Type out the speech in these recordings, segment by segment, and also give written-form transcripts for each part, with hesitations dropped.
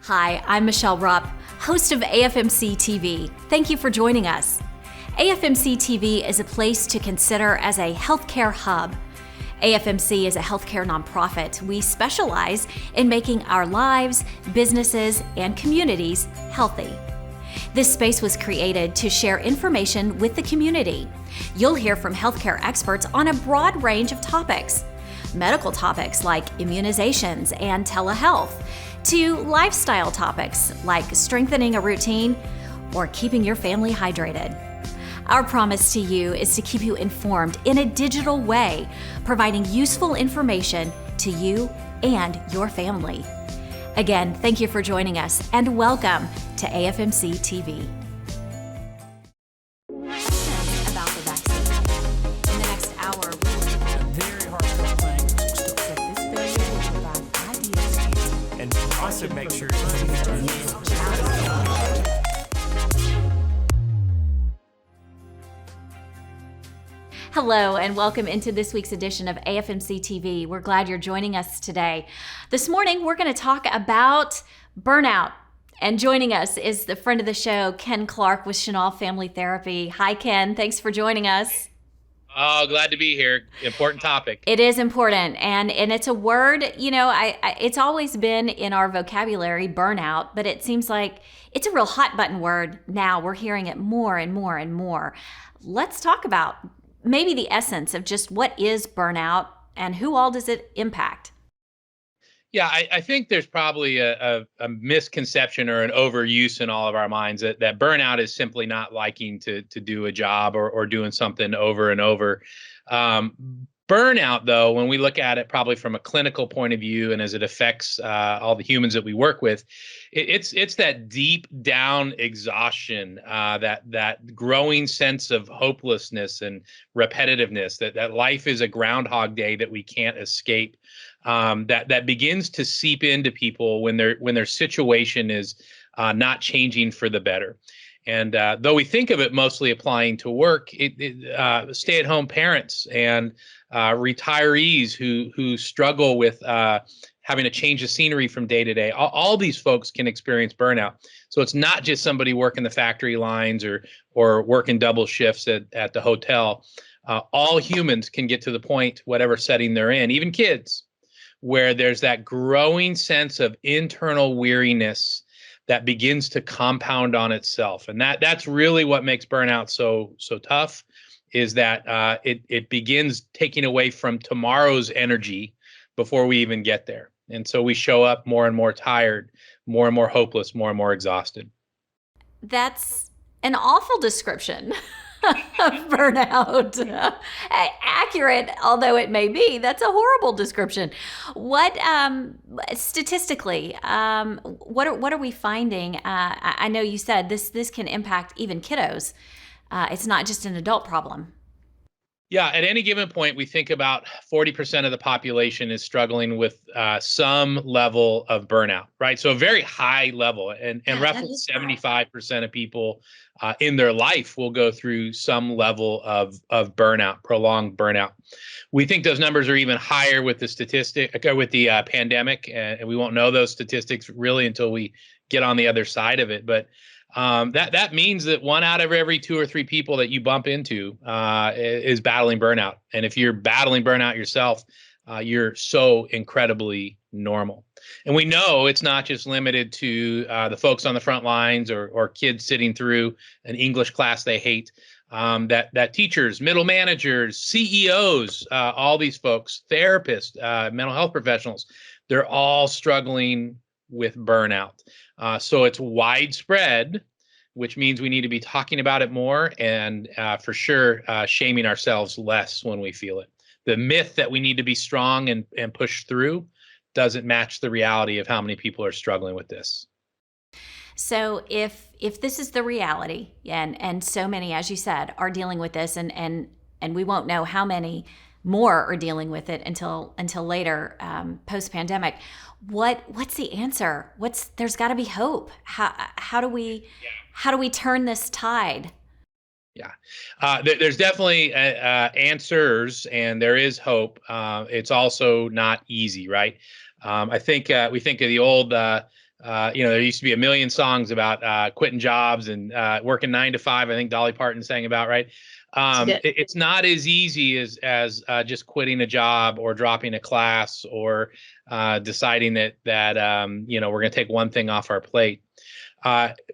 Hi, I'm Michelle Rupp, host of AFMC TV. Thank you for joining us. AFMC TV is a place to consider as a healthcare hub. AFMC is a healthcare nonprofit. We specialize in making our lives, businesses, and communities healthy. This space was created to share information with the community. You'll hear from healthcare experts on a broad range of topics. Medical topics like immunizations and telehealth, to lifestyle topics like strengthening a routine or keeping your family hydrated. Our promise to you is to keep you informed in a digital way, providing useful information to you and your family. Again, thank you for joining us and welcome to AFMC TV. About the vaccine. In the next hour, very hard to playing. This video will provide ideas and also make sure Hello and welcome into this week's edition of AFMC TV. We're glad you're joining us today. This morning, we're going to talk about burnout. And joining us is the friend of the show, Ken Clark with Chenal Family Therapy. Hi, Ken. Thanks for joining us. Oh, glad to be here. Important topic. It is important. And it's a word, it's always been in our vocabulary, burnout, but it seems like it's a real hot button word now. We're hearing it more and more and more. Let's talk about maybe the essence of just what is burnout and who all does it impact? Yeah, I think there's probably a misconception or an overuse in all of our minds that burnout is simply not liking to do a job or doing something over and over. Burnout, though, when we look at it probably from a clinical point of view and as it affects all the humans that we work with, it's that deep down exhaustion, that growing sense of hopelessness and repetitiveness, that life is a Groundhog Day that we can't escape. That begins to seep into people when their situation is not changing for the better. And though we think of it mostly applying to work, stay-at-home parents and retirees who struggle with having to change the scenery from day to day, all these folks can experience burnout. So it's not just somebody working the factory lines or working double shifts at the hotel. All humans can get to the point, whatever setting they're in, even kids, where there's that growing sense of internal weariness that begins to compound on itself. And that's really what makes burnout so tough, is that it begins taking away from tomorrow's energy before we even get there. And so we show up more and more tired, more and more hopeless, more and more exhausted. That's an awful description of burnout. Accurate, although it may be, that's a horrible description. What statistically, what are we finding? I know you said this can impact even kiddos. It's not just an adult problem. Yeah, at any given point, we think about 40% of the population is struggling with some level of burnout, right? So a very high level, and roughly 75% of people in their life will go through some level of burnout, prolonged burnout. We think those numbers are even higher with the pandemic, and we won't know those statistics really until we get on the other side of it. But that means that 1 out of every 2 or 3 people that you bump into is battling burnout. And if you're battling burnout yourself, you're so incredibly normal. And we know it's not just limited to the folks on the front lines or kids sitting through an English class they hate. That teachers, middle managers, CEOs, all these folks, therapists, mental health professionals, they're all struggling with burnout. So it's widespread, which means we need to be talking about it more and for sure shaming ourselves less when we feel it. The myth that we need to be strong and push through doesn't match the reality of how many people are struggling with this. So if this is the reality, and so many, as you said, are dealing with this, and we won't know how many more are dealing with it until later, post-pandemic. What's the answer? There's got to be hope. How do we turn this tide? Yeah, there's definitely answers, and there is hope. It's also not easy, right? I think we think of the old There used to be a million songs about quitting jobs and working 9 to 5. I think Dolly Parton sang about, right? It's not as easy as just quitting a job or dropping a class or deciding that we're going to take one thing off our plate.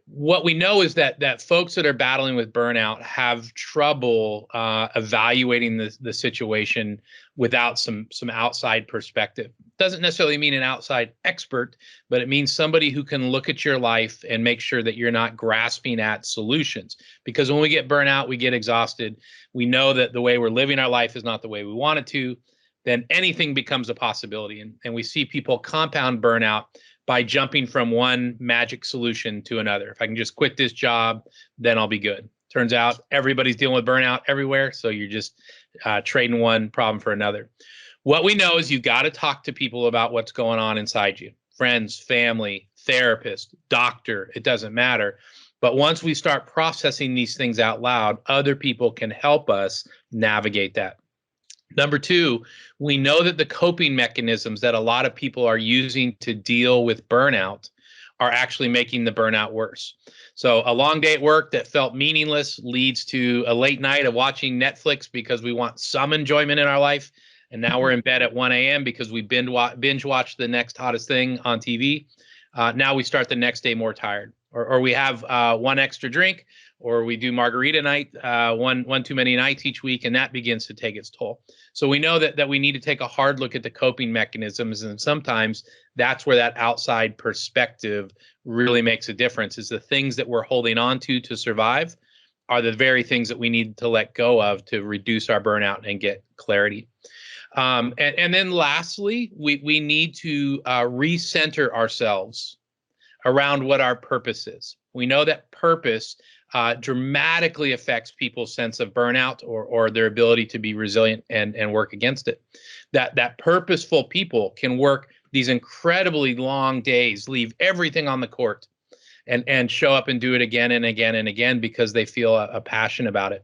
What we know is that folks that are battling with burnout have trouble evaluating the situation without some outside perspective. Doesn't necessarily mean an outside expert, but it means somebody who can look at your life and make sure that you're not grasping at solutions. Because when we get burnout, we get exhausted. We know that the way we're living our life is not the way we want it to. Then anything becomes a possibility. And we see people compound burnout by jumping from one magic solution to another. If I can just quit this job, then I'll be good. Turns out everybody's dealing with burnout everywhere, so you're just trading one problem for another. What we know is you got to talk to people about what's going on inside you. Friends, family, therapist, doctor, it doesn't matter. But once we start processing these things out loud, other people can help us navigate that. Number two, we know that the coping mechanisms that a lot of people are using to deal with burnout are actually making the burnout worse. So a long day at work that felt meaningless leads to a late night of watching Netflix because we want some enjoyment in our life. And now we're in bed at 1 a.m. because we binge watch the next hottest thing on TV. Now we start the next day more tired, or we have one extra drink, or we do margarita night, one too many nights each week, and that begins to take its toll. So we know that we need to take a hard look at the coping mechanisms, and sometimes that's where that outside perspective really makes a difference, is the things that we're holding on to survive are the very things that we need to let go of to reduce our burnout and get clarity. And then lastly, we need to recenter ourselves around what our purpose is. We know that purpose dramatically affects people's sense of burnout or their ability to be resilient and work against it. That purposeful people can work these incredibly long days, leave everything on the court, and show up and do it again and again and again because they feel a passion about it.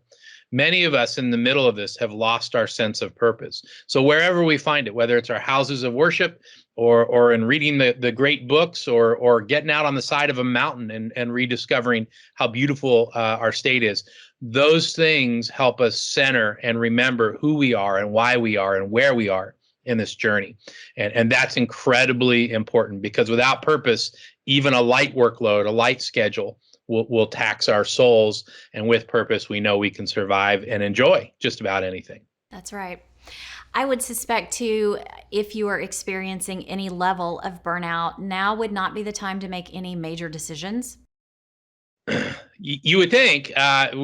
Many of us in the middle of this have lost our sense of purpose. So wherever we find it, whether it's our houses of worship or in reading the great books or getting out on the side of a mountain and rediscovering how beautiful our state is, those things help us center and remember who we are and why we are and where we are in this journey. And that's incredibly important, because without purpose, even a light workload, a light schedule will tax our souls. And with purpose, we know we can survive and enjoy just about anything. That's right. I would suspect too, if you are experiencing any level of burnout, now would not be the time to make any major decisions. You would think.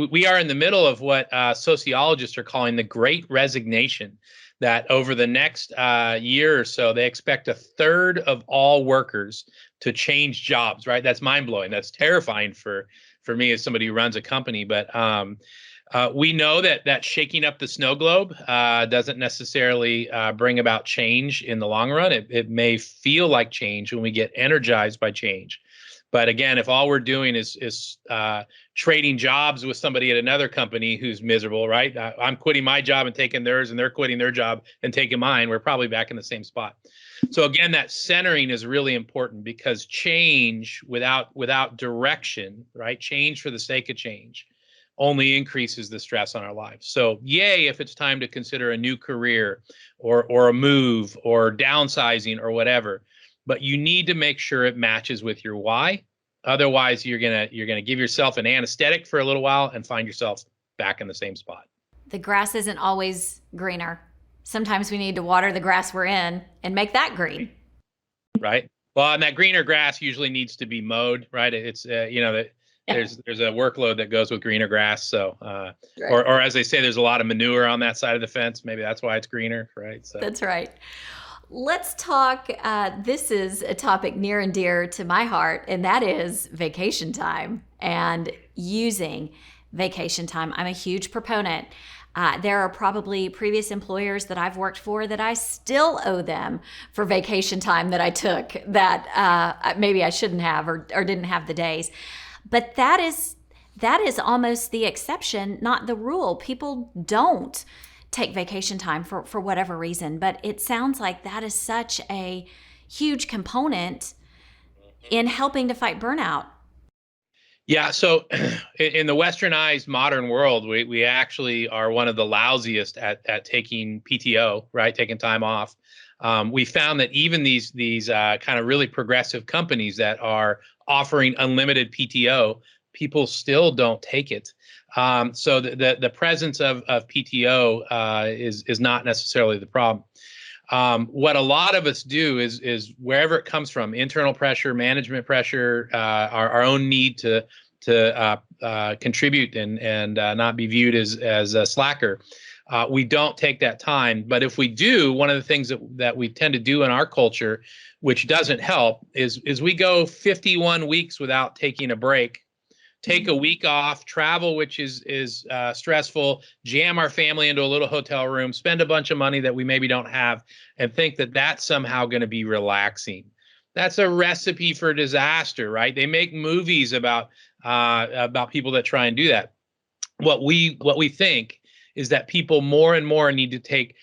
We are in the middle of what sociologists are calling the Great Resignation, that over the next year or so, they expect a third of all workers to change jobs, right? That's mind-blowing. That's terrifying for me as somebody who runs a company. But we know that shaking up the snow globe doesn't necessarily bring about change in the long run. It may feel like change when we get energized by change. But again, if all we're doing is trading jobs with somebody at another company who's miserable, right? I'm quitting my job and taking theirs, and they're quitting their job and taking mine, we're probably back in the same spot. So again, that centering is really important, because change without direction, right? Change for the sake of change only increases the stress on our lives. So yay, if it's time to consider a new career or a move or downsizing or whatever. But you need to make sure it matches with your why. Otherwise, you're gonna give yourself an anesthetic for a little while and find yourself back in the same spot. The grass isn't always greener. Sometimes we need to water the grass we're in and make that green. Right. Well, and that greener grass usually needs to be mowed, right? It's there's a workload that goes with greener grass. So right. or as they say, there's a lot of manure on that side of the fence. Maybe that's why it's greener, right? So that's right. Let's talk, this is a topic near and dear to my heart, and that is vacation time and using vacation time. I'm a huge proponent. There are probably previous employers that I've worked for that I still owe them for vacation time that I took that maybe I shouldn't have or didn't have the days. But that is almost the exception, not the rule. People don't take vacation time for whatever reason, but it sounds like that is such a huge component in helping to fight burnout? Yeah, so in the westernized modern world, we actually are one of the lousiest at taking PTO, right? Taking time off. We found that even these kind of really progressive companies that are offering unlimited PTO, people still don't take it. So the presence of PTO is not necessarily the problem. What a lot of us do is wherever it comes from, internal pressure, management pressure, our own need to contribute and not be viewed as a slacker. We don't take that time. But if we do, one of the things that we tend to do in our culture, which doesn't help, is we go 51 weeks without taking a break. Take a week off, travel, which is stressful, jam our family into a little hotel room, spend a bunch of money that we maybe don't have, and think that that's somehow going to be relaxing. That's a recipe for disaster, right? They make movies about people that try and do that. What we think is that people more and more need to take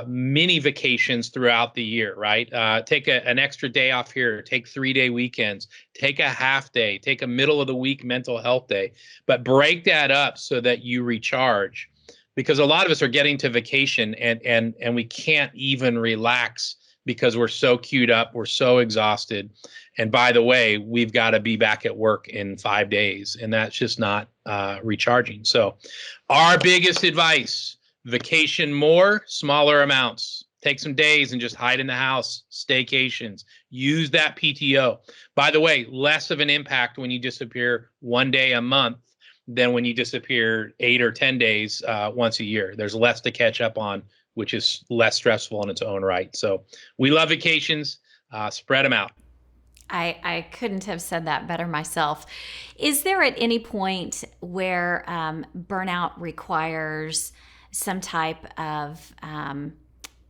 mini vacations throughout the year, right? Take an extra day off here, take 3-day weekends, take a half day, take a middle of the week mental health day, but break that up so that you recharge. Because a lot of us are getting to vacation and we can't even relax because we're so queued up, we're so exhausted. And by the way, we've got to be back at work in 5 days, and that's just not recharging. So our biggest advice: vacation more, smaller amounts. Take some days and just hide in the house, staycations. Use that PTO. By the way, less of an impact when you disappear 1 day a month than when you disappear 8 or 10 days once a year. There's less to catch up on, which is less stressful in its own right. So we love vacations. Spread them out. I couldn't have said that better myself. Is there at any point where burnout requires some type of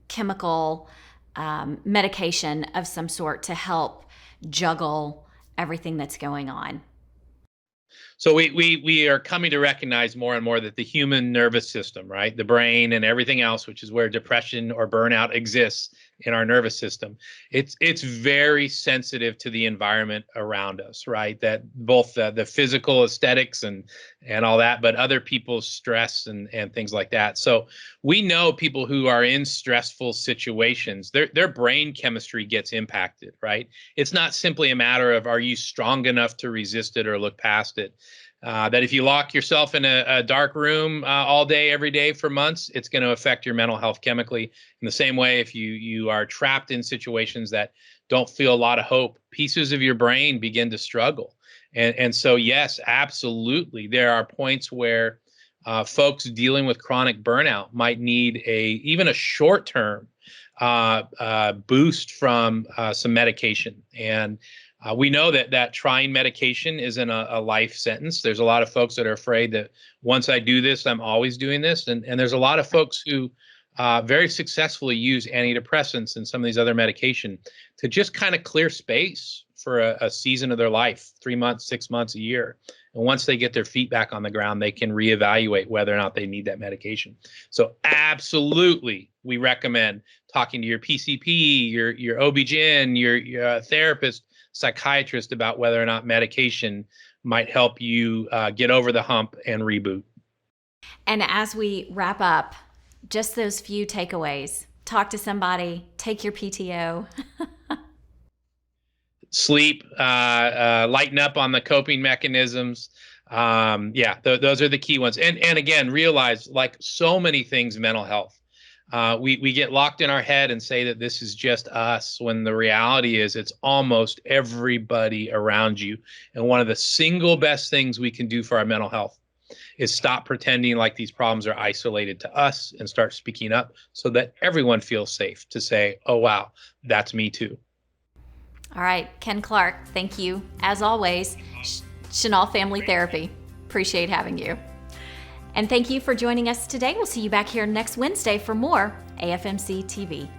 chemical medication of some sort to help juggle everything that's going on? So we are coming to recognize more and more that the human nervous system, right, the brain and everything else, which is where depression or burnout exists in our nervous system, it's very sensitive to the environment around us, right? That both the physical aesthetics and all that, but other people's stress and things like that. So we know people who are in stressful situations, their brain chemistry gets impacted, right? It's not simply a matter of, are you strong enough to resist it or look past it? That if you lock yourself in a dark room all day, every day for months, it's going to affect your mental health chemically. In the same way, if you are trapped in situations that don't feel a lot of hope, pieces of your brain begin to struggle. And so, yes, absolutely, there are points where folks dealing with chronic burnout might need even a short-term boost from some medication. And we know that trying medication isn't a life sentence. There's a lot of folks that are afraid that once I do this, I'm always doing this. And there's a lot of folks who very successfully use antidepressants and some of these other medication to just kind of clear space for a season of their life, 3 months, 6 months, a year. And once they get their feet back on the ground, they can reevaluate whether or not they need that medication. So absolutely, we recommend talking to your PCP, your OB-GYN, your therapist, psychiatrist about whether or not medication might help you get over the hump and reboot. And as we wrap up, just those few takeaways. Talk to somebody, take your PTO. Sleep, lighten up on the coping mechanisms. Those are the key ones. And again, realize, like so many things, mental health, we get locked in our head and say that this is just us, when the reality is it's almost everybody around you. And one of the single best things we can do for our mental health is stop pretending like these problems are isolated to us and start speaking up so that everyone feels safe to say, oh, wow, that's me too. All right, Ken Clark, thank you. As always, Chenal Family Therapy. Appreciate having you. And thank you for joining us today. We'll see you back here next Wednesday for more AFMC TV.